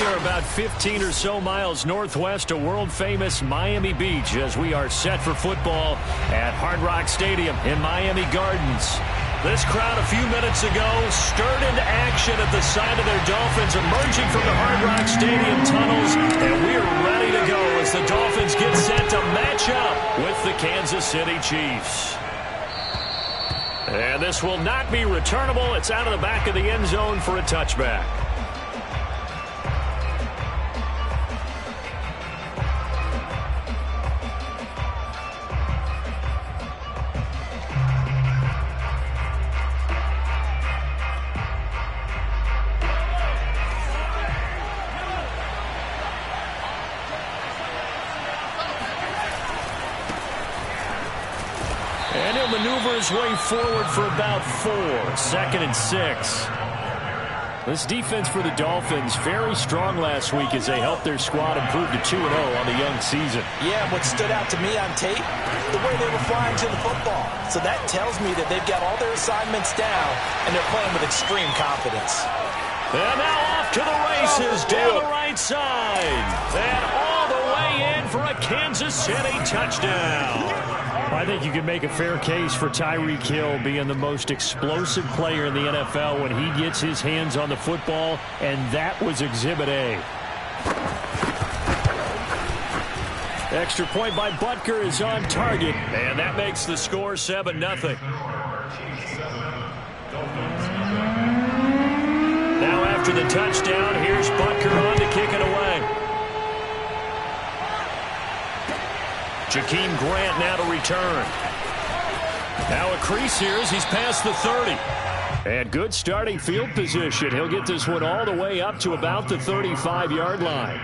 are about 15 or so miles northwest of world-famous Miami Beach as we are set for football at Hard Rock Stadium in Miami Gardens. This crowd a few minutes ago stirred into action at the side of their Dolphins emerging from the Hard Rock Stadium tunnels, and we're ready to go as the Dolphins get set to match up with the Kansas City Chiefs. And this will not be returnable. It's out of the back of the end zone for a touchback. And he'll maneuver his way forward for about 4. 2nd and 6. This defense for the Dolphins, very strong last week as they helped their squad improve to 2-0 on the young season. Yeah, what stood out to me on tape, the way they were flying to the football. So that tells me that they've got all their assignments down, and they're playing with extreme confidence. And now off to the races down the right side. And all the way in for a Kansas City touchdown. I think you can make a fair case for Tyreek Hill being the most explosive player in the NFL when he gets his hands on the football, and that was Exhibit A. Extra point by Butker is on target, and that makes the score 7-0. Now after the touchdown, here's Butker on to kick it away. Jakeem Grant now to return. Now a crease here as he's past the 30. And good starting field position. He'll get this one all the way up to about the 35-yard line.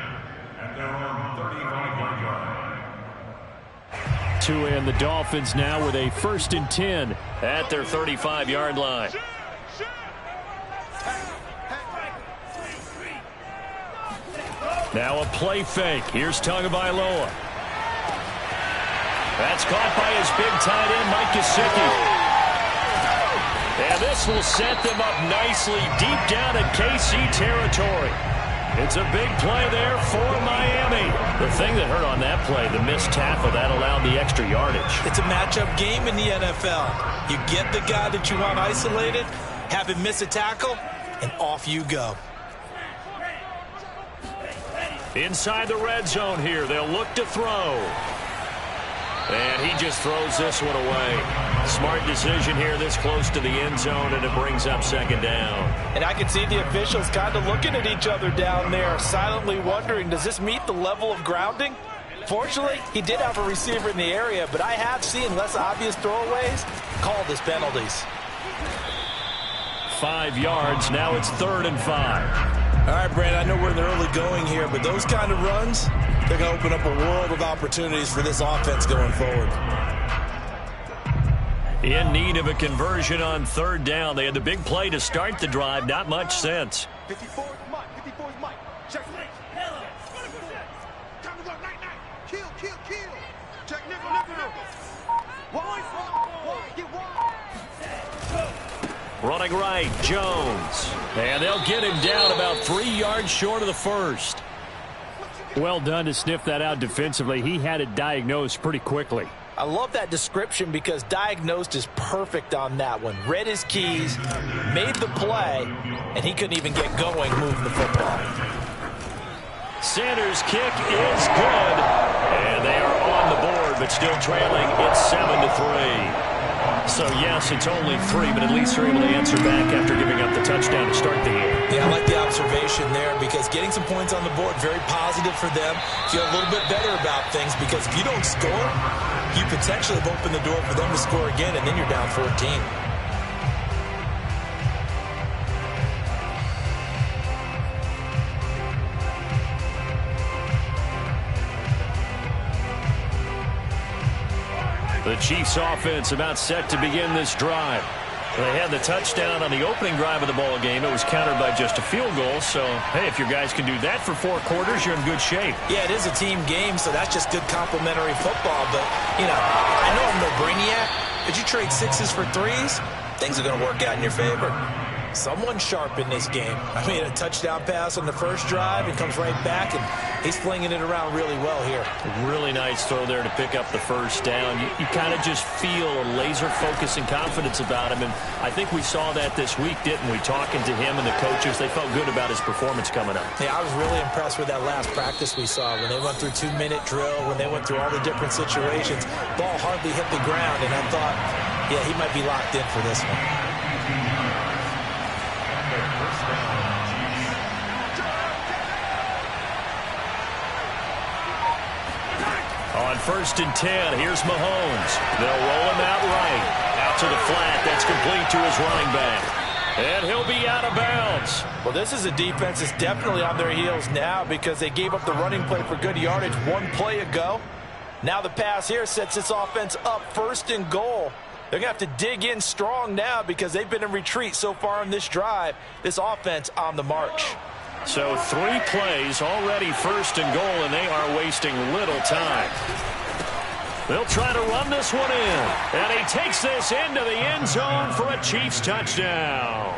And the Dolphins now with a 1st and 10 at their 35-yard line. Now a play fake. Here's Tagovailoa. That's caught by his big tight end, Mike Gesicki. And this will set them up nicely deep down in KC territory. It's a big play there for Miami. The thing that hurt on that play, the missed tackle, that allowed the extra yardage. It's a matchup game in the NFL. You get the guy that you want isolated, have him miss a tackle, and off you go. Inside the red zone here, they'll look to throw. And he just throws this one away. Smart decision here this close to the end zone, and it brings up 2nd down. And I can see the officials kind of looking at each other down there, silently wondering, does this meet the level of grounding? Fortunately, he did have a receiver in the area, but I have seen less obvious throwaways called as penalties. 5 yards. Now it's 3rd and 5. All right, Brad, I know we're in the early going here, but those kind of runs, they're going to open up a world of opportunities for this offense going forward. In need of a conversion on 3rd down. They had the big play to start the drive. Not much sense. 54 is Mike. 54 is Mike. Check. Time to go. Night. Kill. Check nickel. Wide. Get wide. Running right, Jones. And they'll get him down about 3 yards short of the first. Well done to sniff that out defensively. He had it diagnosed pretty quickly. I love that description because diagnosed is perfect on that one. Read his keys, made the play, and he couldn't even get going moving the football. Sanders' kick is good. And they are on the board, but still trailing. It's 7-3. So, yes, it's only 3, but at least they're able to answer back after giving up the touchdown to start the game. Yeah, I like the observation there because getting some points on the board, very positive for them. Feel a little bit better about things because if you don't score, you potentially have opened the door for them to score again, and then you're down 14. The Chiefs offense about set to begin this drive. They had the touchdown on the opening drive of the ball game. It was countered by just a field goal. So, hey, if your guys can do that for 4 quarters, you're in good shape. Yeah, it is a team game, so that's just good complementary football. But, you know, I know I'm no brainiac, but you trade 6s for 3s, things are going to work out in your favor. Someone sharp in this game. I mean, a touchdown pass on the first drive and comes right back, and he's flinging it around really well here. Really nice throw there to pick up the first down. You kind of just feel a laser focus and confidence about him, and I think we saw that this week, didn't we? Talking to him and the coaches, they felt good about his performance coming up. Yeah, I was really impressed with that last practice we saw when they went through 2-minute drill, when they went through all the different situations. Ball hardly hit the ground, and I thought, yeah, he might be locked in for this one. On 1st and 10, here's Mahomes. They'll roll him out right. Out to the flat. That's complete to his running back. And he'll be out of bounds. Well, this is a defense that's definitely on their heels now because they gave up the running play for good yardage one play ago. Now the pass here sets this offense up 1st and goal. They're going to have to dig in strong now because they've been in retreat so far on this drive. This offense on the march. So 3 plays already 1st and goal, and they are wasting little time. They'll try to run this one in. And he takes this into the end zone for a Chiefs touchdown.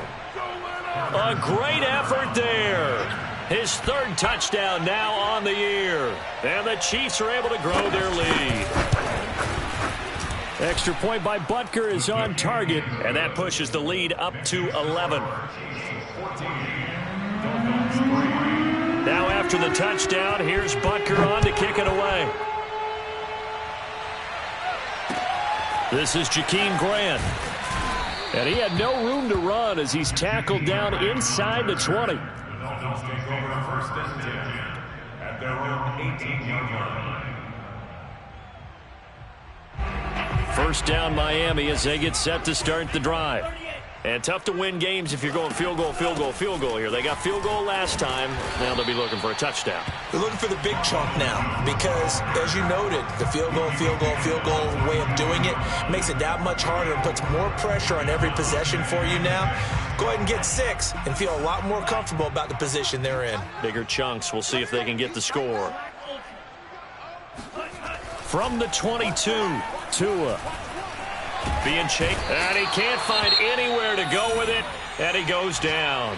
A great effort there. His 3rd touchdown now on the year. And the Chiefs are able to grow their lead. Extra point by Butker is on target, and that pushes the lead up to 11. Now after the touchdown, here's Butker on to kick it away. This is Jakeem Grant. And he had no room to run as he's tackled down inside the 20. Dolphins take over 1st and 10 at their own 18-yard line. First down Miami as they get set to start the drive. And tough to win games if you're going field goal, field goal, field goal here. They got field goal last time. Now they'll be looking for a touchdown. They're looking for the big chunk now because, as you noted, the field goal way of doing it makes it that much harder and puts more pressure on every possession for you now. Go ahead and get 6 and feel a lot more comfortable about the position they're in. Bigger chunks. We'll see if they can get the score. From the 22, Tua. Being chased, and he can't find anywhere to go with it, and he goes down.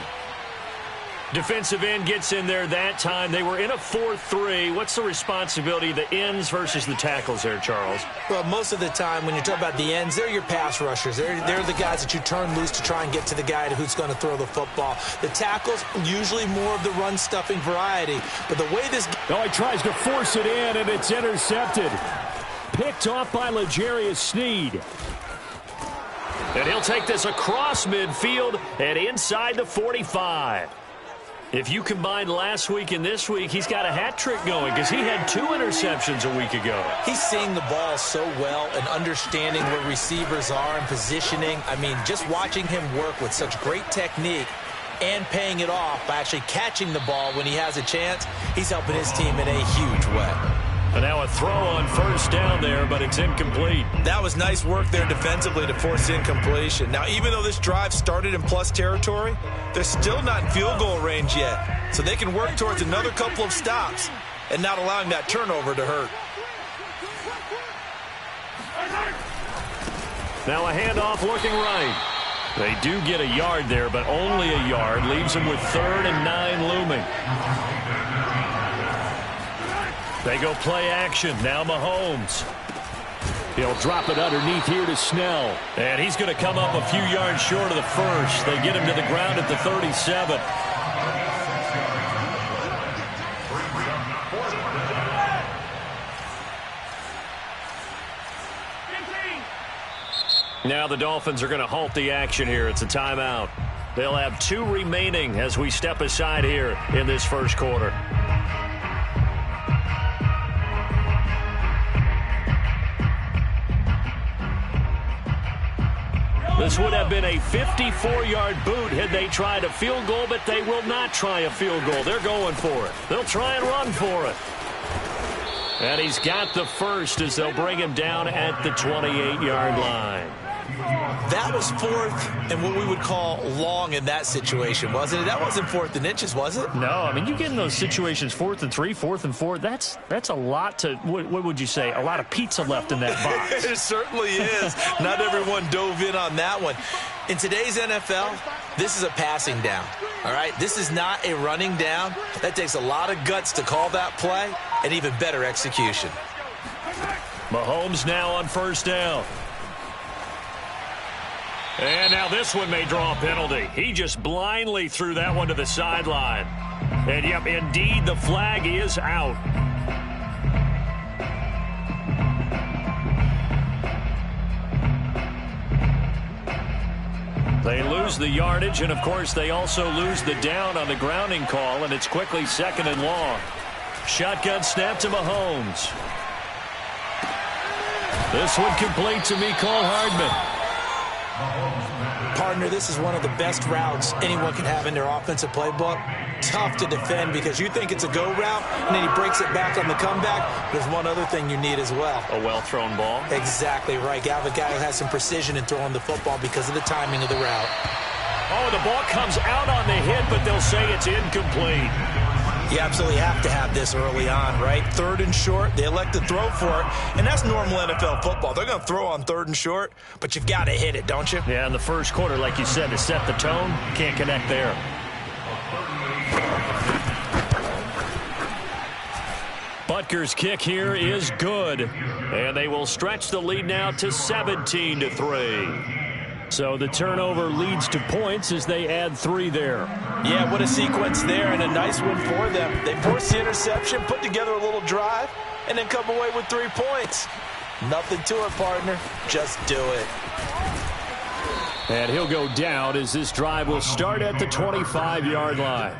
Defensive end gets in there that time. They were in a 4-3. What's the responsibility of the ends versus the tackles there, Charles? Well, most of the time when you talk about the ends, they're your pass rushers. They're the guys that you turn loose to try and get to the guy who's going to throw the football. The tackles, usually more of the run-stuffing variety. But the way this... Oh, he tries to force it in, and it's intercepted. Picked off by L'Jarius Sneed. And he'll take this across midfield and inside the 45. If you combine last week and this week, he's got a hat trick going because he had 2 interceptions a week ago. He's seeing the ball so well and understanding where receivers are and positioning. I mean, just watching him work with such great technique and paying it off by actually catching the ball when he has a chance, he's helping his team in a huge way. And now a throw on first down there, but it's incomplete. That was nice work there defensively to force incompletion. Now, even though this drive started in plus territory, they're still not in field goal range yet. So they can work towards another couple of stops and not allowing that turnover to hurt. Now a handoff looking right. They do get a yard there, but only a yard. Leaves them with 3rd and 9 looming. They go play action. Now Mahomes. He'll drop it underneath here to Snell. And he's going to come up a few yards short of the first. They get him to the ground at the 37. Now the Dolphins are going to halt the action here. It's a timeout. They'll have 2 remaining as we step aside here in this first quarter. This would have been a 54-yard boot had they tried a field goal, but they will not try a field goal. They're going for it. They'll try and run for it. And he's got the first as they'll bring him down at the 28-yard line. That was 4th and what we would call long in that situation, wasn't it? That wasn't 4th and inches, was it? No, I mean, you get in those situations 4th and 3, 4th and 4. That's a lot to, what would you say, a lot of pizza left in that box. It certainly is. Not everyone dove in on that one. In today's NFL, this is a passing down, all right? This is not a running down. That takes a lot of guts to call that play and even better execution. Mahomes now on first down. And now this one may draw a penalty. He just blindly threw that one to the sideline. And, yep, indeed, the flag is out. They lose the yardage, and, of course, they also lose the down on the grounding call, and it's quickly second and long. Shotgun snap to Mahomes. This one complete to Mecole Hardman. Partner, this is one of the best routes anyone can have in their offensive playbook. Tough to defend because you think it's a go route, and then he breaks it back on the comeback. There's one other thing you need as well. A well-thrown ball. Exactly right. You have a guy who has some precision in throwing the football because of the timing of the route. Oh, the ball comes out on the hit, but they'll say it's incomplete. You absolutely have to have this early on, right? Third and short, they elect to throw for it, and that's normal NFL football. They're going to throw on third and short, but you've got to hit it, don't you? Yeah, in the first quarter, like you said, to set the tone, can't connect there. Butker's kick here is good, and they will stretch the lead now to 17-3. So the turnover leads to points as they add 3 there. Yeah, what a sequence there, and a nice one for them. They force the interception, put together a little drive, and then come away with 3 points. Nothing to it, partner. Just do it. And he'll go down as this drive will start at the 25-yard line.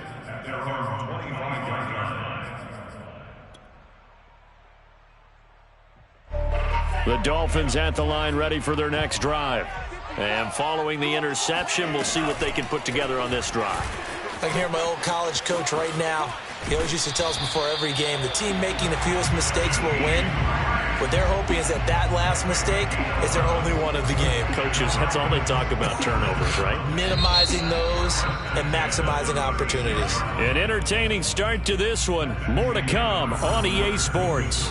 The Dolphins at the line ready for their next drive. And following the interception, we'll see what they can put together on this drive. I can hear my old college coach right now. He always used to tell us before every game, the team making the fewest mistakes will win. What they're hoping is that last mistake is their only one of the game. Coaches, that's all they talk about, turnovers, right? Minimizing those and maximizing opportunities. An entertaining start to this one. More to come on EA Sports.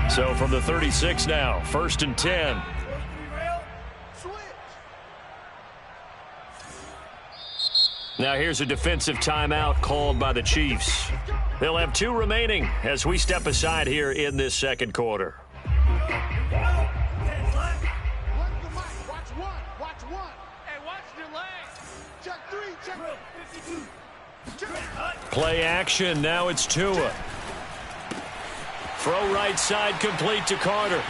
So from the 36 now, 1st and 10. Now here's a defensive timeout called by the Chiefs. They'll have 2 remaining as we step aside here in this second quarter. Play action, now it's Tua. Throw right side complete to Carter.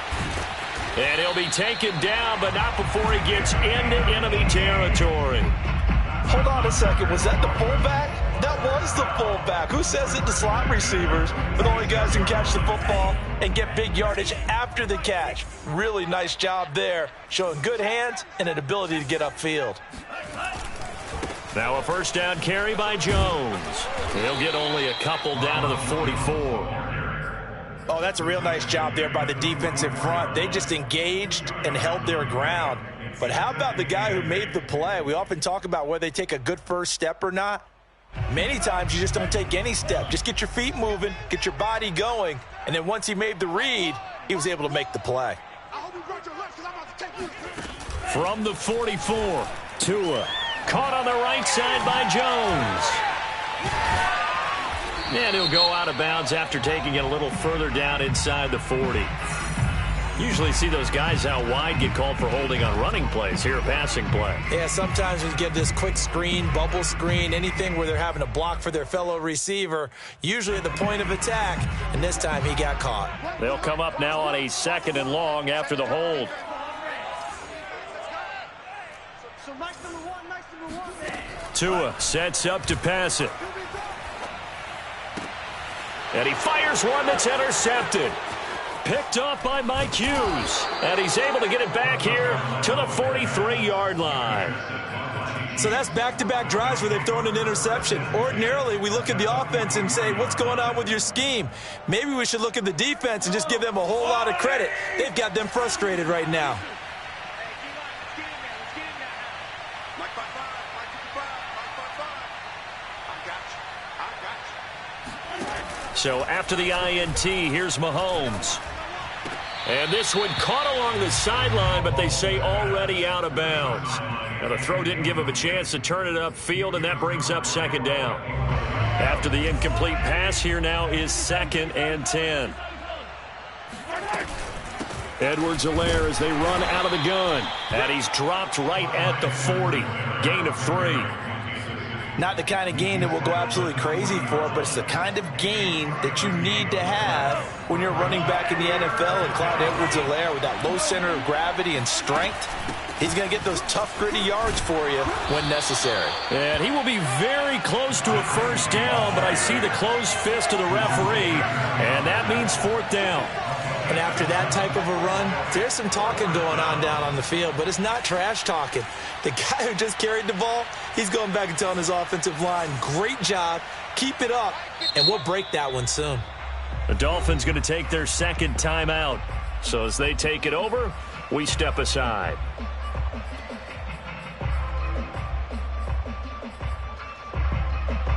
And he'll be taken down, but not before he gets into enemy territory. Hold on a second. Was that the fullback? That was the fullback. Who says it to slot receivers? But only guys can catch the football and get big yardage after the catch. Really nice job there, showing good hands and an ability to get upfield. Now a first down carry by Jones. He'll get only a couple down to the 44. Oh, that's a real nice job there by the defensive front. They just engaged and held their ground. But how about the guy who made the play? We often talk about whether they take a good first step or not. Many times you just don't take any step. Just get your feet moving, get your body going, and then once he made the read, he was able to make the play. From the 44, Tua caught on the right side by Jones. And he'll go out of bounds after taking it a little further down inside the 40. Usually see those guys out wide get called for holding on running plays. Here a passing play. Yeah, sometimes we get this quick screen, bubble screen, anything where they're having to block for their fellow receiver, usually at the point of attack, and this time he got caught. They'll come up now on a 2nd and long after the hold. Tua sets up to pass it. And he fires one that's intercepted. Picked off by Mike Hughes. And he's able to get it back here to the 43-yard line. So that's back-to-back drives where they've thrown an interception. Ordinarily, we look at the offense and say, what's going on with your scheme? Maybe we should look at the defense and just give them a whole lot of credit. They've got them frustrated right now. So after the INT, here's Mahomes. And this one caught along the sideline, but they say already out of bounds. Now the throw didn't give him a chance to turn it upfield, and that brings up second down. After the incomplete pass, here now is 2nd and 10. Edwards-Helaire as they run out of the gun. And he's dropped right at the 40. Gain of 3. Not the kind of gain that we'll go absolutely crazy for, but it's the kind of gain that you need to have when you're running back in the NFL. And Clyde Edwards-Helaire, with that low center of gravity and strength, he's going to get those tough, gritty yards for you when necessary. And he will be very close to a first down, but I see the closed fist of the referee, and that means 4th down. And after that type of a run, there's some talking going on down on the field, but it's not trash talking. The guy who just carried the ball, he's going back and telling his offensive line, great job, keep it up, and we'll break that one soon. The Dolphins going to take their 2nd timeout. So as they take it over, we step aside.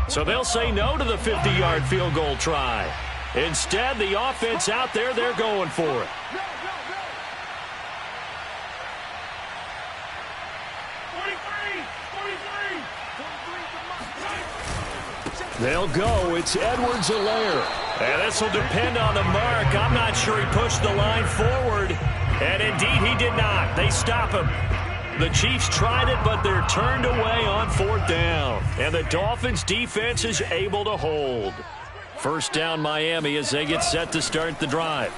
So they'll say no to the 50-yard field goal try. Instead, the offense out there, they're going for it. They'll go. It's Edwards-Helaire. And this will depend on the mark. I'm not sure he pushed the line forward. And indeed, he did not. They stop him. The Chiefs tried it, but they're turned away on 4th down. And the Dolphins defense is able to hold. First down Miami as they get set to start the drive.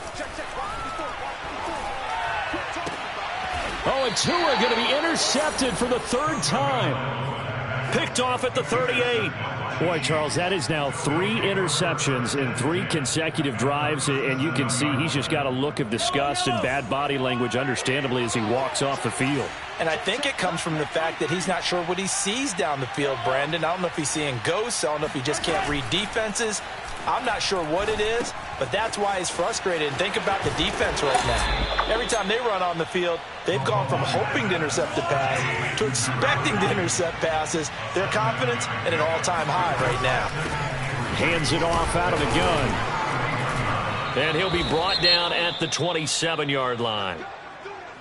Oh, and Tua going to be intercepted for the 3rd time. Picked off at the 38. Boy, Charles, that is now 3 interceptions in 3 consecutive drives, and you can see he's just got a look of disgust and bad body language, understandably, as he walks off the field. And I think it comes from the fact that he's not sure what he sees down the field, Brandon. I don't know if he's seeing ghosts. I don't know if he just can't read defenses. I'm not sure what it is, but that's why he's frustrated. And think about the defense right now. Every time they run on the field, they've gone from hoping to intercept the pass to expecting to intercept passes. Their confidence at an all-time high right now. Hands it off out of the gun. And he'll be brought down at the 27-yard line.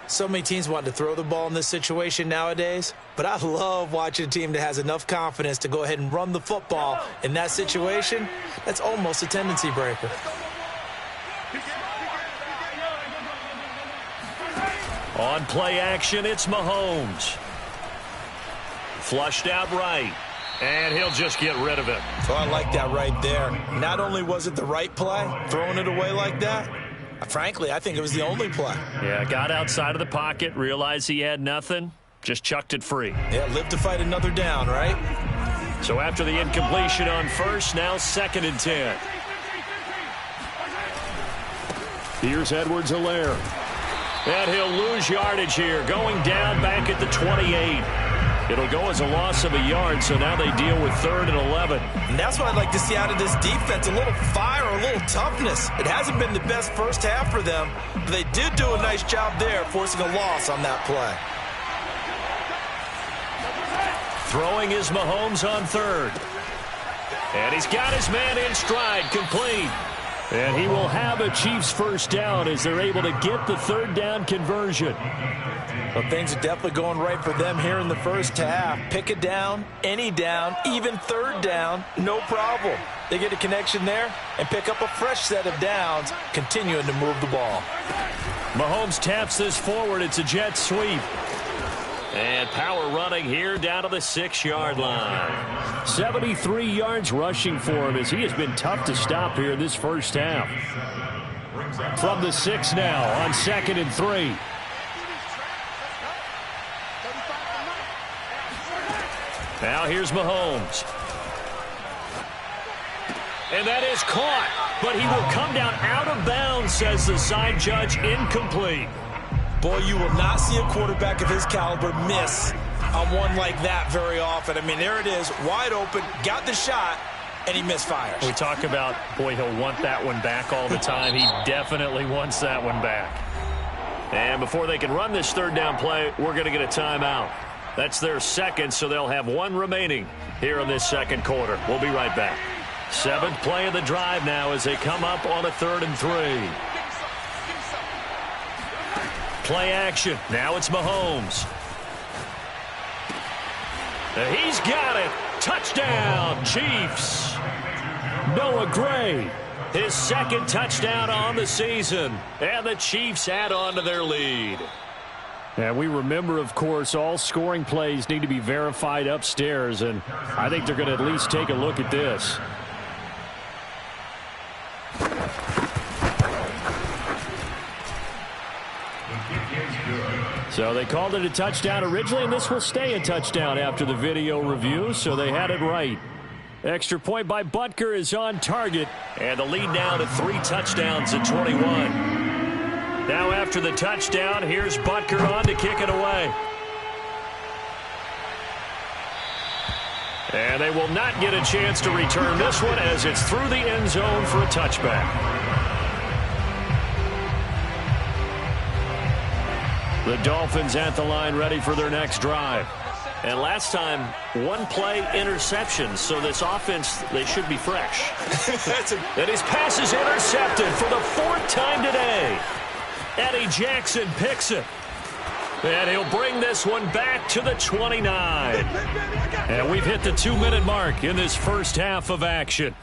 So many teams want to throw the ball in this situation nowadays, but I love watching a team that has enough confidence to go ahead and run the football in that situation. That's almost a tendency breaker. On play action, it's Mahomes. Flushed out right, and he'll just get rid of it. Oh, I like that right there. Not only was it the right play, throwing it away like that, frankly, I think it was the only play. Yeah, got outside of the pocket, realized he had nothing, just chucked it free. Yeah, live to fight another down, right? So after the incompletion on first, now 2nd and 10. Here's Edwards-Helaire. And he'll lose yardage here, going down back at the 28. It'll go as a loss of a yard, so now they deal with 3rd and 11. And that's what I'd like to see out of this defense, a little fire, a little toughness. It hasn't been the best first half for them, but they did do a nice job there, forcing a loss on that play. Throwing is Mahomes on 3rd. And he's got his man in stride, complete. And he will have a Chiefs first down as they're able to get the 3rd down conversion. Well, things are definitely going right for them here in the first half. Pick a down, any down, even 3rd down, no problem. They get a connection there and pick up a fresh set of downs, continuing to move the ball. Mahomes taps this forward. It's a jet sweep. And power running here down to the 6-yard line. 73 yards rushing for him as he has been tough to stop here in this first half. From the 6 now on 2nd and 3. Now here's Mahomes. And that is caught, but he will come down out of bounds, says the side judge, incomplete. Boy, you will not see a quarterback of his caliber miss on one like that very often. I mean, there it is, wide open, got the shot, and he misfires. We talk about, boy, he'll want that one back all the time. He definitely wants that one back. And before they can run this 3rd down play, we're going to get a timeout. That's their 2nd, so they'll have 1 remaining here in this 2nd quarter. We'll be right back. Seventh play of the drive now as they come up on a 3rd and 3. Play action. Now it's Mahomes. He's got it. Touchdown, Chiefs. Noah Gray, his 2nd touchdown on the season. And the Chiefs add on to their lead. And we remember, of course, all scoring plays need to be verified upstairs. And I think they're going to at least take a look at this. So they called it a touchdown originally, and this will stay a touchdown after the video review, so they had it right. Extra point by Butker is on target, and the lead now to 3 touchdowns at 21. Now after the touchdown, here's Butker on to kick it away. And they will not get a chance to return this one as it's through the end zone for a touchback. The Dolphins at the line ready for their next drive. And last time, 1 play interception. So this offense, they should be fresh. And his pass is intercepted for the 4th time today. Eddie Jackson picks it. And he'll bring this one back to the 29. And we've hit the 2-minute mark in this first half of action.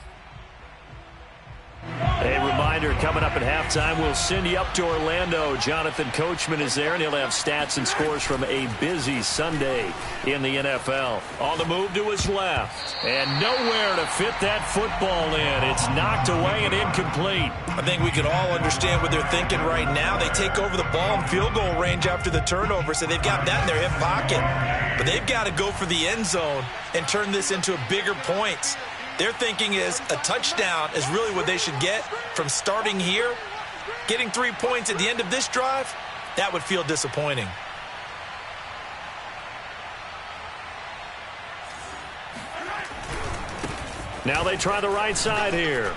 A reminder, coming up at halftime, we'll send you up to Orlando. Jonathan Coachman is there, and he'll have stats and scores from a busy Sunday in the NFL. On the move to his left, and nowhere to fit that football in. It's knocked away and incomplete. I think we can all understand what they're thinking right now. They take over the ball in field goal range after the turnover, so they've got that in their hip pocket. But they've got to go for the end zone and turn this into bigger points. Their thinking is a touchdown is really what they should get from starting here. Getting 3 points at the end of this drive, that would feel disappointing. Now they try the right side here.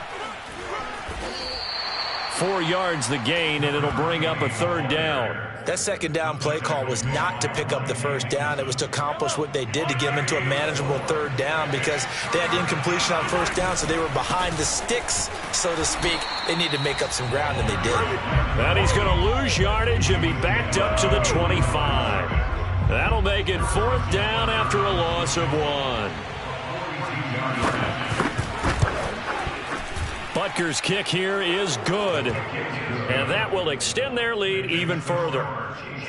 4 yards the gain, and it'll bring up a 3rd down. That 2nd down play call was not to pick up the 1st down. It was to accomplish what they did to get them into a manageable 3rd down because they had incompletion on 1st down, so they were behind the sticks, so to speak. They needed to make up some ground, and they did. And he's going to lose yardage and be backed up to the 25. That'll make it 4th down after a loss of 1. Butker's kick here is good, and that will extend their lead even further.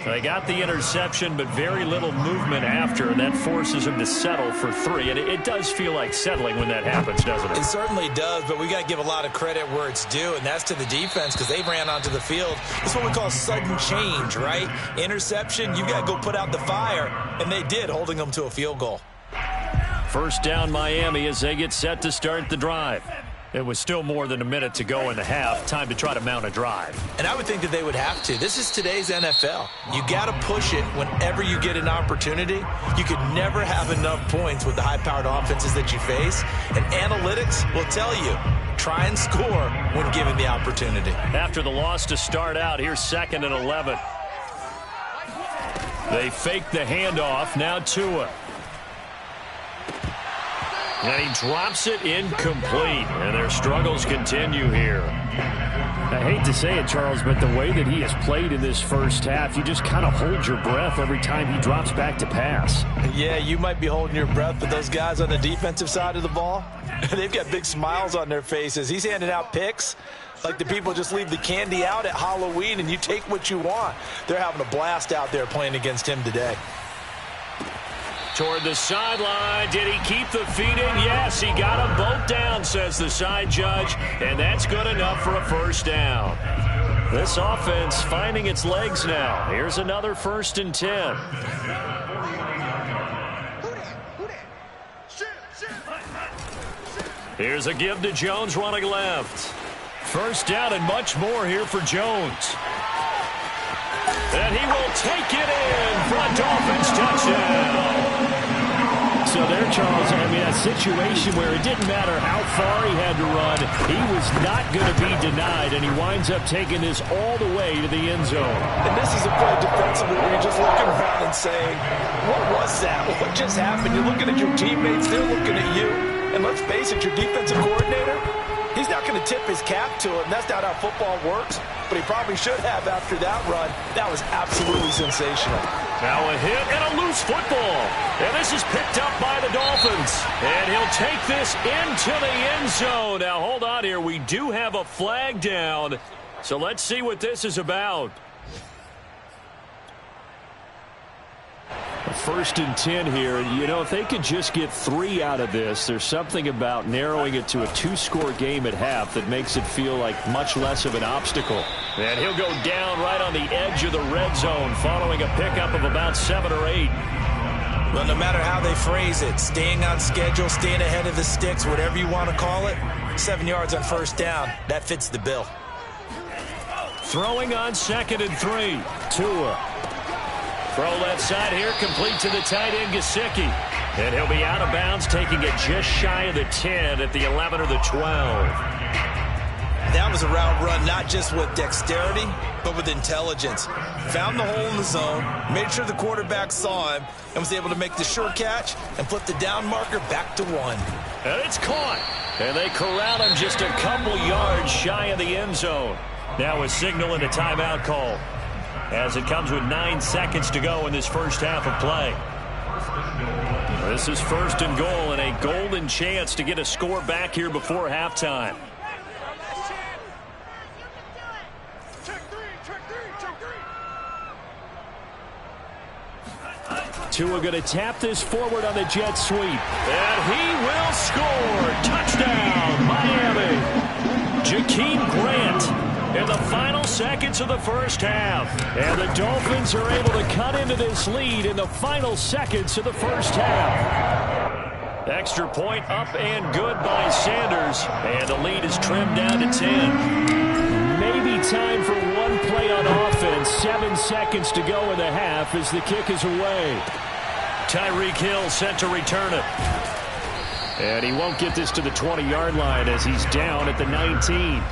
They got the interception, but very little movement after, and that forces them to settle for 3. And it does feel like settling when that happens, doesn't it? It certainly does, but we got to give a lot of credit where it's due, and that's to the defense because they ran onto the field. It's what we call sudden change, right? Interception, you got to go put out the fire, and they did, holding them to a field goal. 1st down Miami as they get set to start the drive. It was still more than a minute to go in the half. Time to try to mount a drive. And I would think that they would have to. This is today's NFL. You got to push it whenever you get an opportunity. You could never have enough points with the high-powered offenses that you face. And analytics will tell you, try and score when given the opportunity. After the loss to start out, here's 2nd and 11. They fake the handoff. Now Tua. And he drops it incomplete, and their struggles continue here. I hate to say it, Charles, but the way that he has played in this first half, you just kind of hold your breath every time he drops back to pass. Yeah, you might be holding your breath, but those guys on the defensive side of the ball, they've got big smiles on their faces. He's handing out picks like the people just leave the candy out at Halloween, and you take what you want. They're having a blast out there playing against him today. Toward the sideline. Did he keep the feet in? Yes, he got them both down, says the side judge, and that's good enough for a 1st down. This offense finding its legs now. Here's another 1st and 10. Here's a give to Jones running left. 1st down and much more here for Jones. And he will take it in for a Dolphins touchdown. So there, Charles, I mean, a situation where it didn't matter how far he had to run, he was not going to be denied, and he winds up taking this all the way to the end zone. And this is a play defensively where you're just looking around and saying, what was that? What just happened? You're looking at your teammates, they're looking at you. And let's face it, your defensive coordinator, he's not going to tip his cap to him. That's not how football works. But he probably should have after that run. That was absolutely sensational. Now a hit and a loose football. And this is picked up by the Dolphins. And he'll take this into the end zone. Now hold on here. We do have a flag down. So let's see what this is about. First and 10 here. You know, if they could just get 3 out of this, there's something about narrowing it to a 2-score game at half that makes it feel like much less of an obstacle. And he'll go down right on the edge of the red zone following a pickup of about 7 or 8. Well, no matter how they phrase it, staying on schedule, staying ahead of the sticks, whatever you want to call it, 7 yards on first down, that fits the bill. Throwing on 2nd and 3. Tua. Throw left side here, complete to the tight end, Gesicki. And he'll be out of bounds, taking it just shy of the 10 at the 11 or the 12. That was a route run not just with dexterity, but with intelligence. Found the hole in the zone, made sure the quarterback saw him, and was able to make the sure catch and flip the down marker back to 1. And it's caught. And they corral him just a couple yards shy of the end zone. Now a signal and a timeout call, as it comes with 9 seconds to go in this first half of play. This is 1st and goal and a golden chance to get a score back here before halftime. Tua going to tap this forward on the jet sweep. And he will score. Touchdown, Miami. Jakeem Grant in the final seconds of the first half. And the Dolphins are able to cut into this lead in the final seconds of the first half. Extra point up and good by Sanders. And the lead is trimmed down to 10. Maybe time for one play on offense. 7 seconds to go in the half as the kick is away. Tyreek Hill set to return it. And he won't get this to the 20-yard line as he's down at the 19.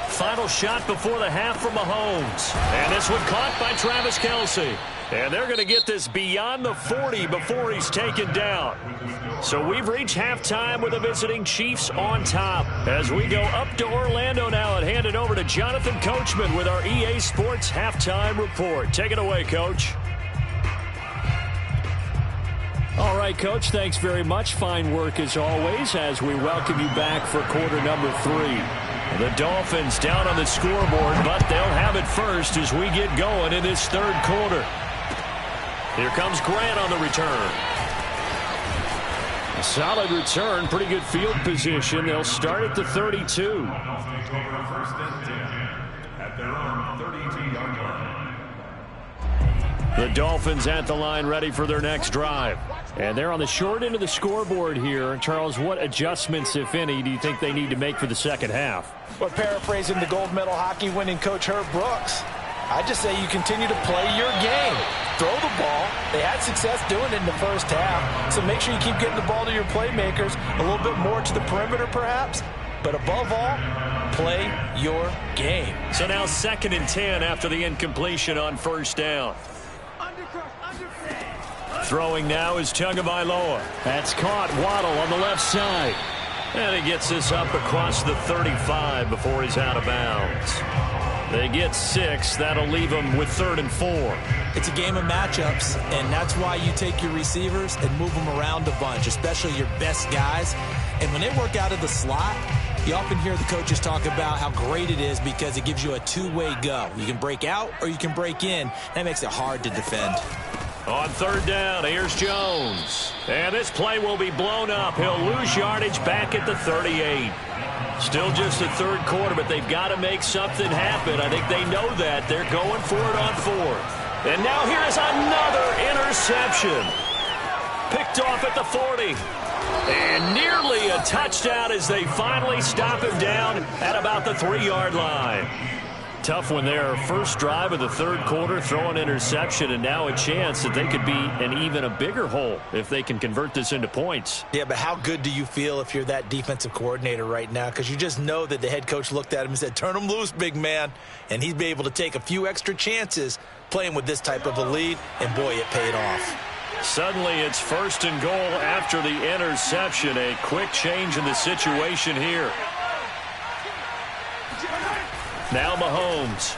Final shot before the half from Mahomes. And this one caught by Travis Kelce. And they're going to get this beyond the 40 before he's taken down. So we've reached halftime with the visiting Chiefs on top. As we go up to Orlando now and hand it over to Jonathan Coachman with our EA Sports Halftime Report. Take it away, Coach. All right, Coach, thanks very much. Fine work as always as we welcome you back for quarter number 3. The Dolphins down on the scoreboard, but they'll have it first as we get going in this third quarter. Here comes Grant on the return. A solid return, pretty good field position. They'll start at the 32. First and 10 at their own 32-yard line. The Dolphins at the line ready for their next drive. And they're on the short end of the scoreboard here. Charles, what adjustments, if any, do you think they need to make for the second half? Well, paraphrasing the gold medal hockey winning coach Herb Brooks, I just say you continue to play your game. Throw the ball. They had success doing it in the first half. So make sure you keep getting the ball to your playmakers, a little bit more to the perimeter perhaps. But above all, play your game. So now 2nd and 10 after the incompletion on first down. Throwing now is Tagovailoa. That's caught. Waddle on the left side. And he gets this up across the 35 before he's out of bounds. They get 6. That'll leave them with 3rd and 4. It's a game of matchups, and that's why you take your receivers and move them around a bunch, especially your best guys. And when they work out of the slot, you often hear the coaches talk about how great it is because it gives you a two-way go. You can break out or you can break in. That makes it hard to defend. On 3rd down, here's Jones. And this play will be blown up. He'll lose yardage back at the 38. Still just the third quarter, but they've got to make something happen. I think they know that. They're going for it on 4th. And now here is another interception. Picked off at the 40. And nearly a touchdown as they finally stop him down at about the 3-yard line. Tough when their first drive of the third quarter, throw an interception, and now a chance that they could be in even a bigger hole if they can convert this into points. Yeah, but how good do you feel if you're that defensive coordinator right now? Because you just know that the head coach looked at him and said, turn him loose, big man. And he'd be able to take a few extra chances playing with this type of a lead, and boy, it paid off. Suddenly it's 1st and goal after the interception. A quick change in the situation here. Now Mahomes.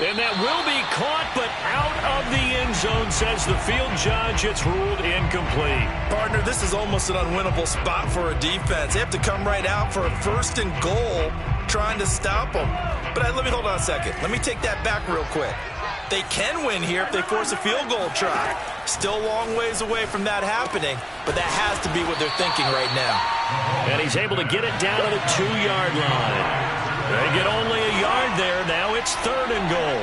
And that will be caught, but out of the end zone, says the field judge. It's ruled incomplete. Partner, this is almost an unwinnable spot for a defense. They have to come right out for a 1st and goal trying to stop them. But let me hold on a second. Let me take that back real quick. They can win here if they force a field goal try. Still a long ways away from that happening, but that has to be what they're thinking right now. And he's able to get it down to the 2-yard line. They get only a yard there. Now it's 3rd and goal.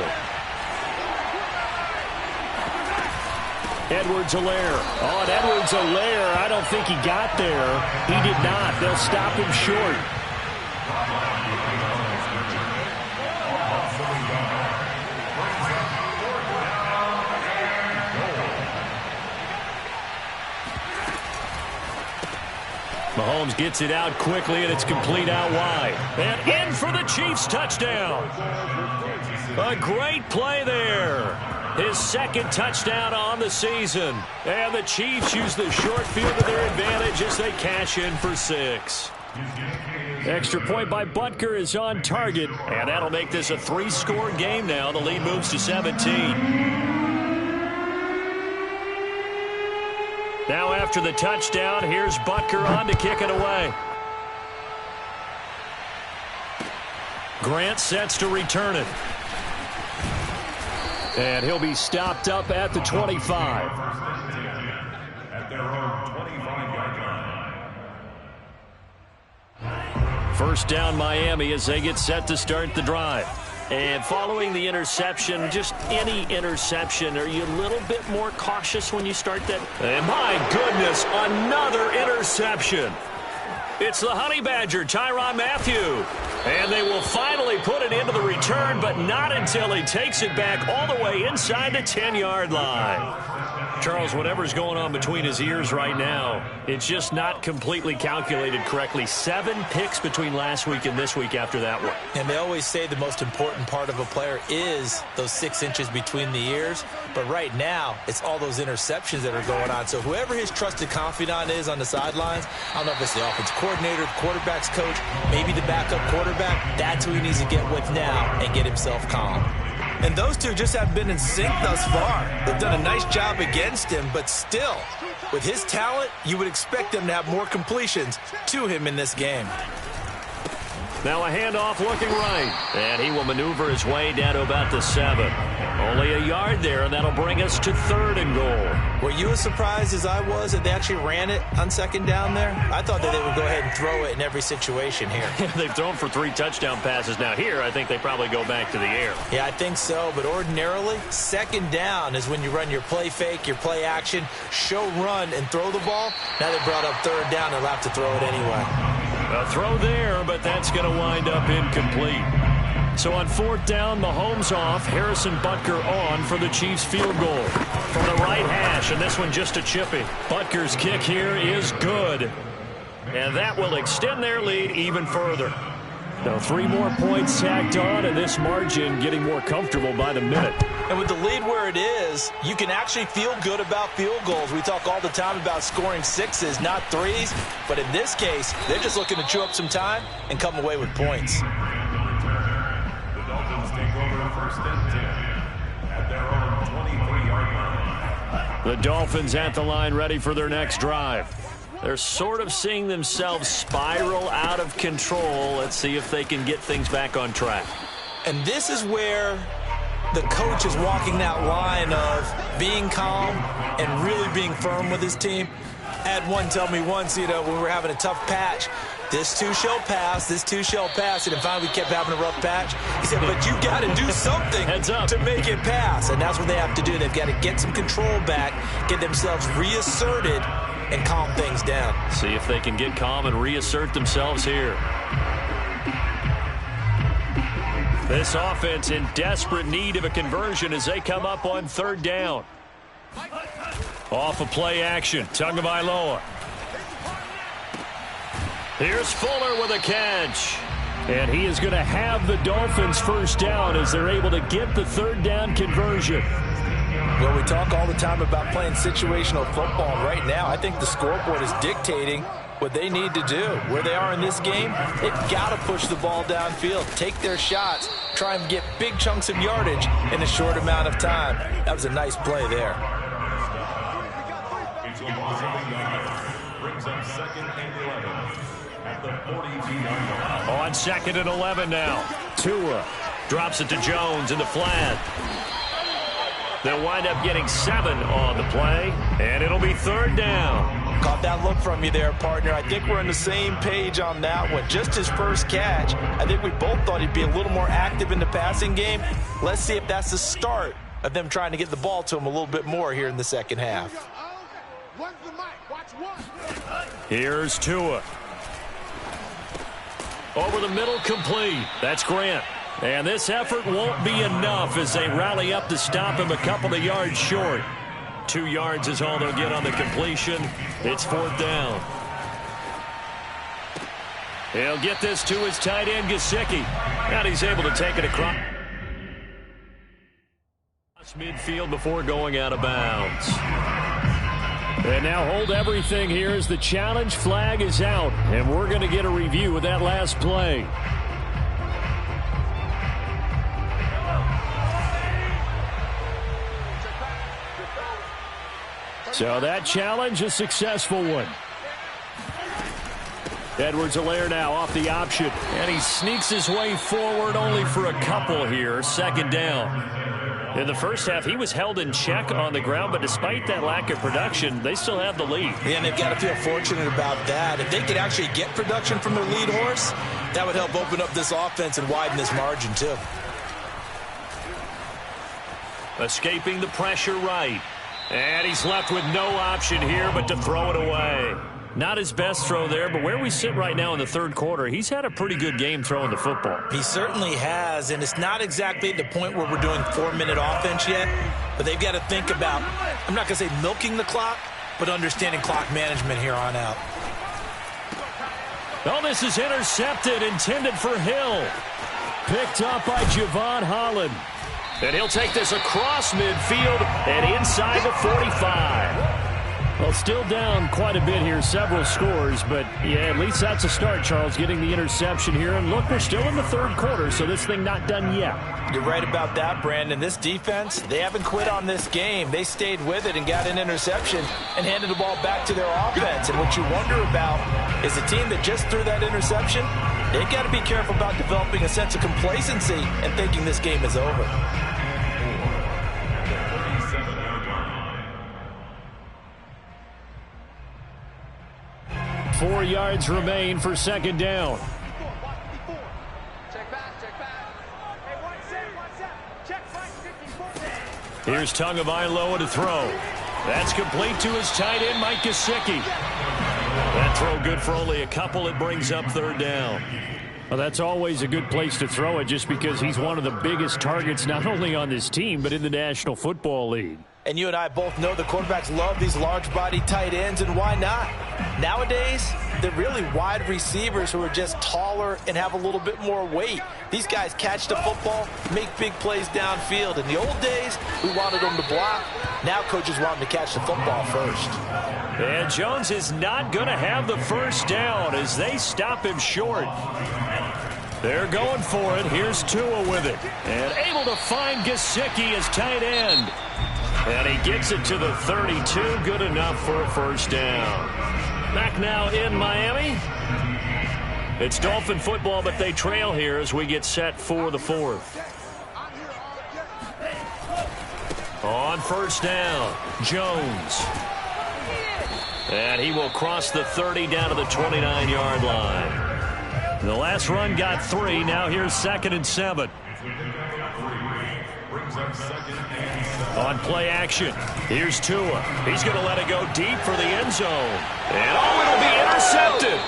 Edwards-Helaire. On Edwards-Helaire, I don't think he got there. He did not. They'll stop him short. Mahomes gets it out quickly, and it's complete out wide. And in for the Chiefs touchdown. A great play there. His 2nd touchdown on the season. And the Chiefs use the short field to their advantage as they cash in for 6. Extra point by Butker is on target, and that'll make this a 3-score game now. The lead moves to 17. Now after the touchdown, here's Butker on to kick it away. Grant sets to return it. And he'll be stopped up at the 25. At their own 25-yard line. First down Miami as they get set to start the drive. And following the interception, just any interception, are you a little bit more cautious when you start that? And my goodness, another interception. It's the Honey Badger, Tyrann Mathieu. And they will finally put it into the return, but not until he takes it back all the way inside the 10-yard line. Charles, whatever's going on between his ears right now, it's just not completely calculated correctly. 7 picks between last week and this week after that one. And they always say the most important part of a player is those 6 inches between the ears. But right now, it's all those interceptions that are going on. So whoever his trusted confidant is on the sidelines, I don't know if it's the offensive coordinator, the quarterback's coach, maybe the backup quarterback, that's who he needs to get with now and get himself calm. And those two just have been in sync thus far. They've done a nice job against him, but still, with his talent, you would expect them to have more completions to him in this game. Now a handoff looking right. And he will maneuver his way down to about the 7. Only a yard there, and that'll bring us to 3rd and goal. Were you as surprised as I was that they actually ran it on 2nd down there? I thought that they would go ahead and throw it in every situation here. They've thrown for 3 touchdown passes. Now here, I think they probably go back to the air. Yeah, I think so, but ordinarily, 2nd down is when you run your play fake, your play action, show run, and throw the ball. Now they brought up 3rd down, they'll have to throw it anyway. A throw there, but that's going to wind up incomplete. So on 4th down, Mahomes off, Harrison Butker on for the Chiefs field goal. From the right hash, and this one just a chippy. Butker's kick here is good. And that will extend their lead even further. Now 3 more points tacked on, and this margin getting more comfortable by the minute. And with the lead where it is, you can actually feel good about field goals. We talk all the time about scoring 6s, not 3s. But in this case, they're just looking to chew up some time and come away with points. The Dolphins take over 1st and 10 at their own 23-yard line. The Dolphins at the line ready for their next drive. They're sort of seeing themselves spiral out of control. Let's see if they can get things back on track. And this is where the coach is walking that line of being calm and really being firm with his team. I had one tell me once, when we were having a tough patch, this too shall pass, this too shall pass. And then finally we kept having a rough patch. He said, but you got to do something to make it pass. And that's what they have to do. They've got to get some control back, get themselves reasserted, and calm things down. See if they can get calm and reassert themselves here. This offense in desperate need of a conversion as they come up on third down. Off of play action, Tagovailoa. Here's Fuller with a catch. And he is going to have the Dolphins first down as they're able to get the third down conversion. Well, we talk all the time about playing situational football. Right now, I think the scoreboard is dictating what they need to do. Where they are in this game, they've got to push the ball downfield, take their shots, try and get big chunks of yardage in a short amount of time. That was a nice play there. Brings up 2nd and 11 at the 42-yard line. On 2nd and 11 now. Tua drops it to Jones in the flat. They'll wind up getting 7 on the play, and it'll be third down. Caught that look from you there, partner. I think we're on the same page on that one. Just his first catch. I think we both thought he'd be a little more active in the passing game. Let's see if that's the start of them trying to get the ball to him a little bit more here in the second half. Here's Tua. Over the middle, complete. That's Grant. And this effort won't be enough as they rally up to stop him a couple of yards short. 2 yards is all they'll get on the completion. It's fourth down. He'll get this to his tight end, Gesicki. And he's able to take it across midfield before going out of bounds. And now hold everything here as the challenge flag is out. And we're going to get a review of that last play. So that challenge, a successful one. Edwards-Helaire now off the option. And he sneaks his way forward only for a couple here. Second down. In the first half, he was held in check on the ground, but despite that lack of production, they still have the lead. Yeah, and they've got to feel fortunate about that. If they could actually get production from their lead horse, that would help open up this offense and widen this margin, too. Escaping the pressure right. And he's left with no option here but to throw it away. Not his best throw there, but where we sit right now in the third quarter, he's had a pretty good game throwing the football. He certainly has, and it's not exactly at the point where we're doing 4-minute offense yet, but they've got to think about, I'm not going to say milking the clock, but understanding clock management here on out. Oh, this is intercepted, intended for Hill. Picked up by Javon Holland. And he'll take this across midfield and inside the 45. Well, still down quite a bit here, several scores, but yeah, at least that's a start, Charles, getting the interception here. And look, we're still in the third quarter, so this thing not done yet. You're right about that, Brandon. This defense, they haven't quit on this game. They stayed with it and got an interception and handed the ball back to their offense. And what you wonder about is a team that just threw that interception, they've got to be careful about developing a sense of complacency and thinking this game is over. 4 yards remain for second down. Here's Tagovailoa to throw. That's complete to his tight end, Mike Gesicki. That throw good for only a couple. It brings up third down. Well, that's always a good place to throw it just because he's one of the biggest targets not only on this team but in the National Football League. And you and I both know the quarterbacks love these large-bodied tight ends, and why not? Nowadays, they're really wide receivers who are just taller and have a little bit more weight. These guys catch the football, make big plays downfield. In the old days, we wanted them to block. Now coaches want them to catch the football first. And Jones is not going to have the first down as they stop him short. They're going for it. Here's Tua with it. And able to find Gesicki as tight end. And he gets it to the 32. Good enough for a first down. Back now in Miami. It's Dolphin football, but they trail here as we get set for the fourth. On first down, Jones. And he will cross the 30 down to the 29-yard line. The last run got 3. Now here's 2nd and 7. On play action, here's Tua. He's going to let it go deep for the end zone. And it'll be intercepted.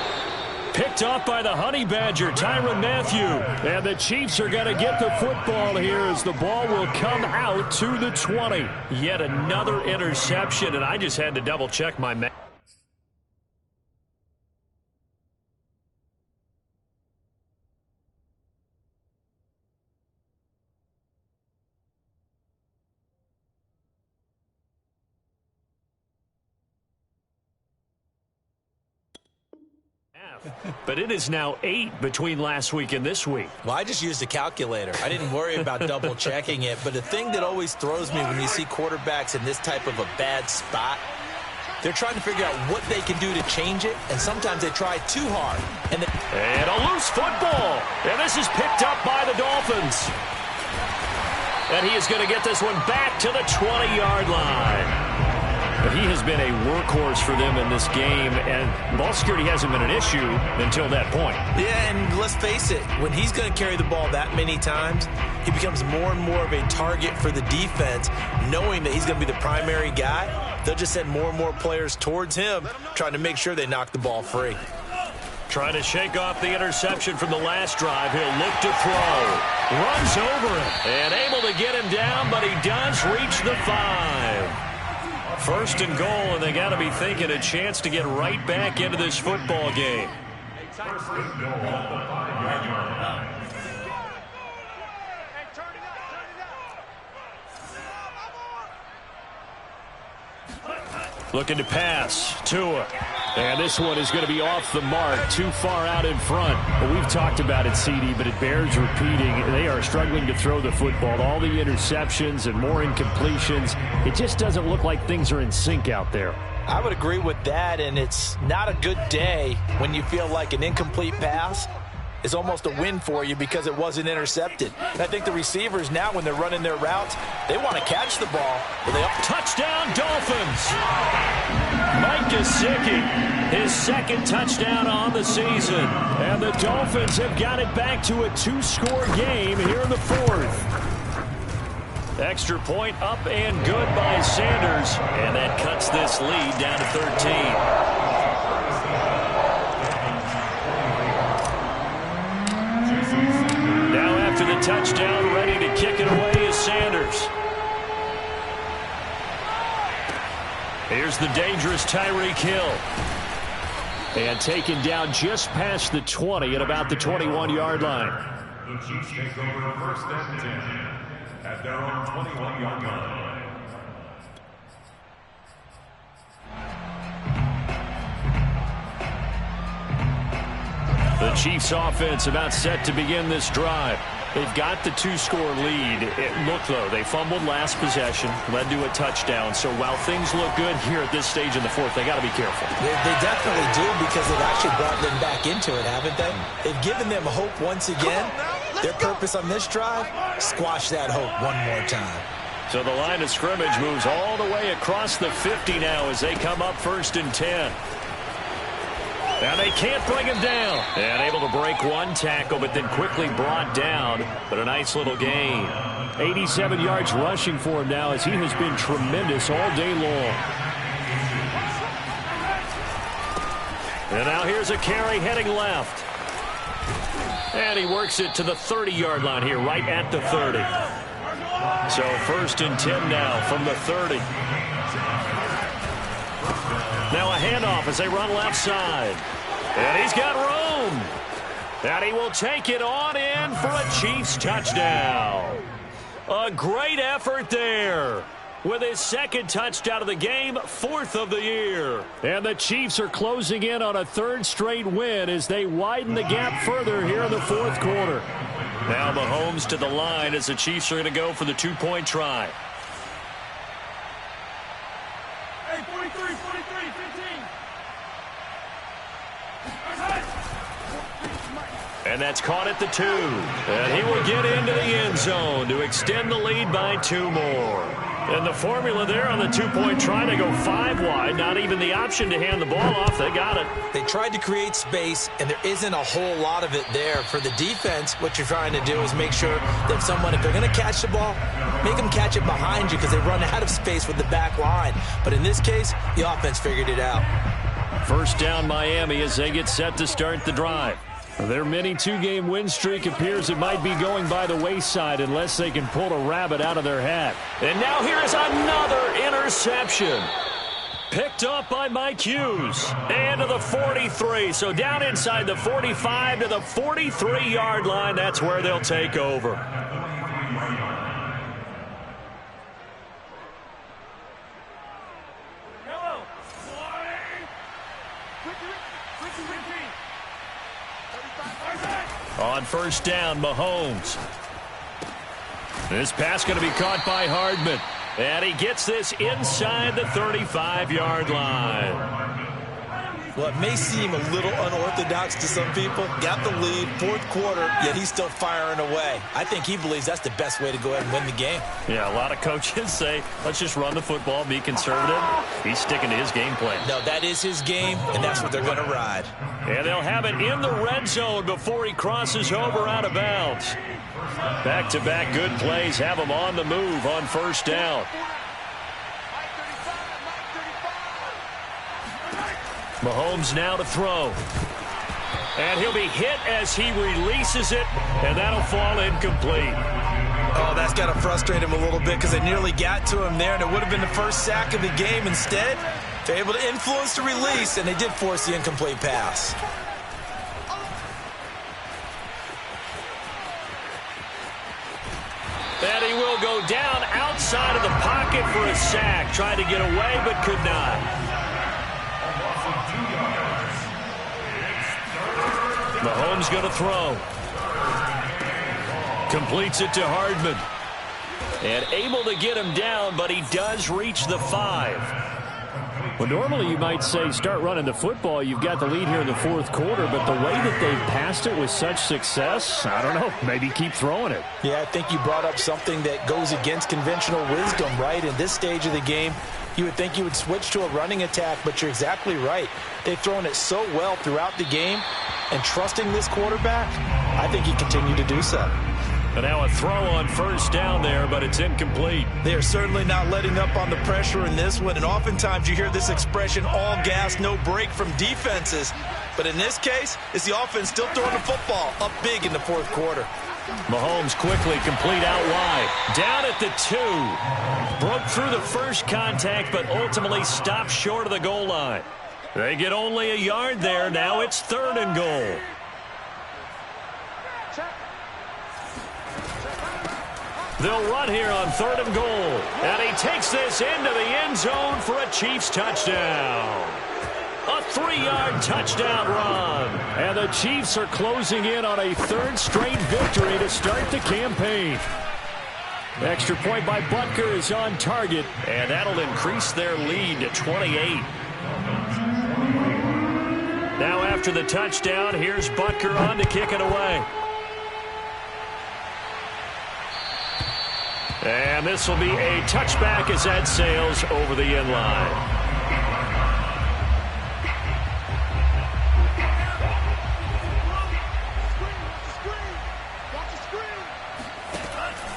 picked off by the Honey Badger, Tyrann Mathieu. And the Chiefs are going to get the football here as the ball will come out to the 20. Yet another interception, and I just had to double-check my math. But it is now 8 between last week and this week. Well, I just used a calculator. I didn't worry about double-checking it. But the thing that always throws me when you see quarterbacks in this type of a bad spot, they're trying to figure out what they can do to change it, and sometimes they try too hard. And a loose football. And this is picked up by the Dolphins. And he is going to get this one back to the 20-yard line. But he has been a workhorse for them in this game, and ball security hasn't been an issue until that point. Yeah, and let's face it, when he's going to carry the ball that many times, he becomes more and more of a target for the defense, knowing that he's going to be the primary guy. They'll just send more and more players towards him, trying to make sure they knock the ball free. Trying to shake off the interception from the last drive. He'll look to throw. Runs over it, and able to get him down, but he does reach the 5. First and goal, and they got to be thinking a chance to get right back into this football game. First and goal at the 5-yard line. Looking to pass. Tua. And this one is going to be off the mark, too far out in front. Well, we've talked about it, CD, but it bears repeating. They are struggling to throw the football. All the interceptions and more incompletions. It just doesn't look like things are in sync out there. I would agree with that, and it's not a good day when you feel like an incomplete pass is almost a win for you because it wasn't intercepted. And I think the receivers now, when they're running their routes, they want to catch the ball. Touchdown, Dolphins! Mike Gesicki, his second touchdown on the season. And the Dolphins have got it back to a 2-score game here in the 4th. Extra point up and good by Sanders. And that cuts this lead down to 13. The touchdown, ready to kick it away is Sanders. Here's the dangerous Tyreek Hill. And taken down just past the 20 at about the 21-yard line. The Chiefs take over first and 10 at their own 21-yard line. The Chiefs offense about set to begin this drive. They've got the 2-score lead. Look, though, they fumbled last possession, led to a touchdown. So while things look good here at this stage in the 4th, they got to be careful. They definitely do, because they've actually brought them back into it, haven't they? They've given them hope once again. Their purpose on this drive, squash that hope one more time. So the line of scrimmage moves all the way across the 50 now as they come up 1st and 10. Now they can't bring him down. And able to break one tackle, but then quickly brought down. But a nice little gain. 87 yards rushing for him now as he has been tremendous all day long. And now here's a carry heading left. And he works it to the 30-yard line here, right at the 30. So 1st and 10 now from the 30. Now a handoff as they run left side. And he's got room. And he will take it on in for a Chiefs touchdown. A great effort there. With his second touchdown of the game, 4th of the year. And the Chiefs are closing in on a 3rd straight win as they widen the gap further here in the 4th quarter. Now Mahomes to the line as the Chiefs are going to go for the 2-point try. Hey, 43, 15. And that's caught at the 2. And he will get into the end zone to extend the lead by 2 more. And the formula there on the 2-point try to go 5 wide. Not even the option to hand the ball off. They got it. They tried to create space, and there isn't a whole lot of it there. For the defense, what you're trying to do is make sure that someone, if they're going to catch the ball, make them catch it behind you because they run out of space with the back line. But in this case, the offense figured it out. First down Miami as they get set to start the drive. Their mini two-game win streak appears it might be going by the wayside unless they can pull a rabbit out of their hat. And now here is another interception. Picked up by Mike Hughes. And to the 43. So down inside the 45 to the 43-yard line. That's where they'll take over. On first down, Mahomes. This pass going to be caught by Hardman. And he gets this inside the 35-yard line. Well, it may seem a little unorthodox to some people. Got the lead, fourth quarter, yet he's still firing away. I think he believes that's the best way to go ahead and win the game. Yeah, a lot of coaches say, let's just run the football, be conservative. He's sticking to his game plan. No, that is his game, and that's what they're going to ride. And they'll have it in the red zone before he crosses over out of bounds. Back-to-back good plays have him on the move on first down. Mahomes now to throw. And he'll be hit as he releases it, and that'll fall incomplete. Oh, that's got to frustrate him a little bit because they nearly got to him there, and it would have been the first sack of the game. Instead, they're able to influence the release, and they did force the incomplete pass. And he will go down outside of the pocket for a sack. Tried to get away, but could not. Mahomes going to throw. Completes it to Hardman. And able to get him down, but he does reach the 5. Well, normally you might say start running the football. You've got the lead here in the fourth quarter, but the way that they passed it with such success, I don't know, maybe keep throwing it. Yeah, I think you brought up something that goes against conventional wisdom, right? In this stage of the game, you would think you would switch to a running attack, but you're exactly right. They've thrown it so well throughout the game, and trusting this quarterback, I think he continued to do so. And now a throw on first down there, but it's incomplete. They are certainly not letting up on the pressure in this one, and oftentimes you hear this expression, all gas, no break from defenses. But in this case, it's the offense still throwing the football up big in the fourth quarter. Mahomes quickly complete out wide. Down at the 2. Broke through the first contact, but ultimately stopped short of the goal line. They get only a yard there. Now it's 3rd and goal. They'll run here on 3rd and goal. And he takes this into the end zone for a Chiefs touchdown. A 3-yard touchdown run. And the Chiefs are closing in on a 3rd straight victory to start the campaign. Extra point by Butker is on target. And that'll increase their lead to 28. Now after the touchdown, here's Butker on to kick it away. And this will be a touchback as that sails over the end line.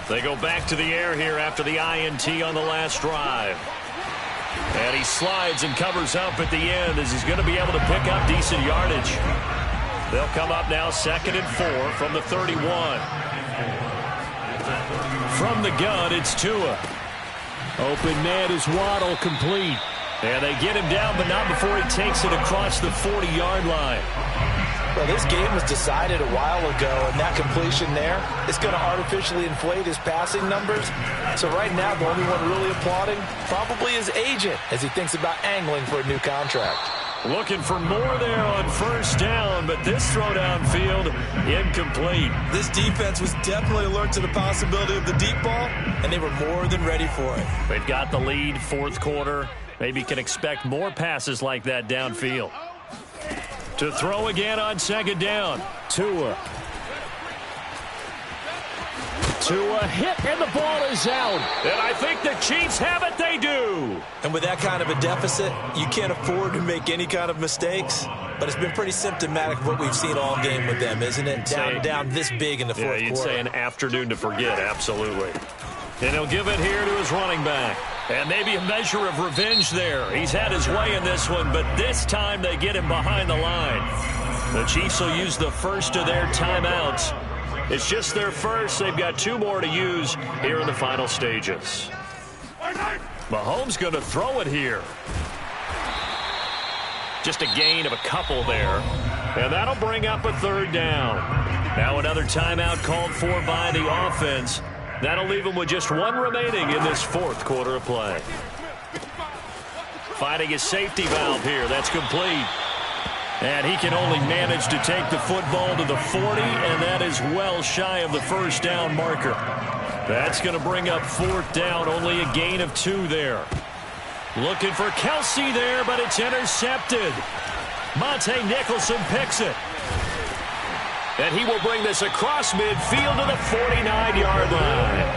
They go back to the air here after the INT on the last drive. And he slides and covers up at the end as he's going to be able to pick up decent yardage. They'll come up now 2nd and 4 from the 31. From the gun, it's Tua. Open man is Waddle, complete. And they get him down, but not before he takes it across the 40-yard line. Well, this game was decided a while ago, and that completion there is going to artificially inflate his passing numbers. So right now, the only one really applauding probably his agent as he thinks about angling for a new contract. Looking for more there on first down, but this throw downfield, incomplete. This defense was definitely alert to the possibility of the deep ball, and they were more than ready for it. They've got the lead, fourth quarter. Maybe can expect more passes like that downfield. To throw again on 2nd down. Tua hit, and the ball is out. And I think the Chiefs have it. They do. And with that kind of a deficit, you can't afford to make any kind of mistakes. But it's been pretty symptomatic of what we've seen all game with them, isn't it? Down this big in the fourth quarter. Yeah, you'd say an afternoon to forget, absolutely. And he'll give it here to his running back. And maybe a measure of revenge there. He's had his way in this one, but this time they get him behind the line. The Chiefs will use the first of their timeouts. It's just their first. They've got 2 more to use here in the final stages. Mahomes going to throw it here. Just a gain of a couple there. And that'll bring up a 3rd down. Now another timeout called for by the offense. That'll leave them with just 1 remaining in this 4th quarter of play. Finding his safety valve here. That's complete. And he can only manage to take the football to the 40, and that is well shy of the 1st down marker. That's going to bring up 4th down, only a gain of 2 there. Looking for Kelsey there, but it's intercepted. Monte Nicholson picks it. And he will bring this across midfield to the 49-yard line.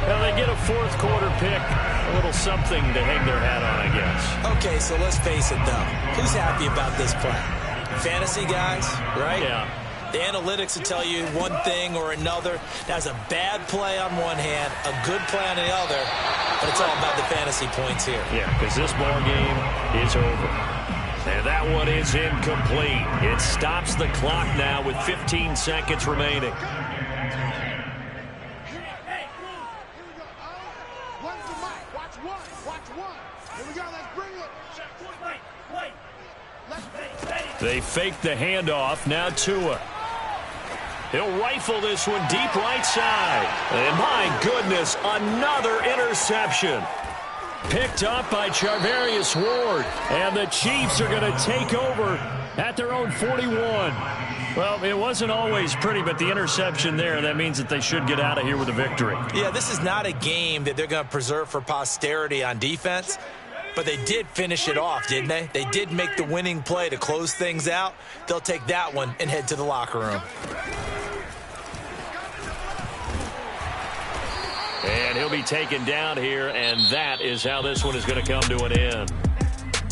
Now they get a 4th quarter pick. A little something to hang their hat on, I guess. Okay, so let's face it, though. Who's happy about this play? Fantasy guys, right? Yeah. The analytics will tell you one thing or another. That's a bad play on one hand, a good play on the other, but it's all about the fantasy points here. Yeah, because this ball game is over. And that one is incomplete. It stops the clock now with 15 seconds remaining. They fake the handoff. Now Tua. He'll rifle this one deep right side. And my goodness, another interception. Picked up by Charvarius Ward. And the Chiefs are going to take over at their own 41. Well, it wasn't always pretty, but the interception there, that means that they should get out of here with a victory. Yeah, this is not a game that they're going to preserve for posterity on defense. But they did finish it off, didn't they? They did make the winning play to close things out. They'll take that one and head to the locker room. And he'll be taken down here, and that is how this one is going to come to an end.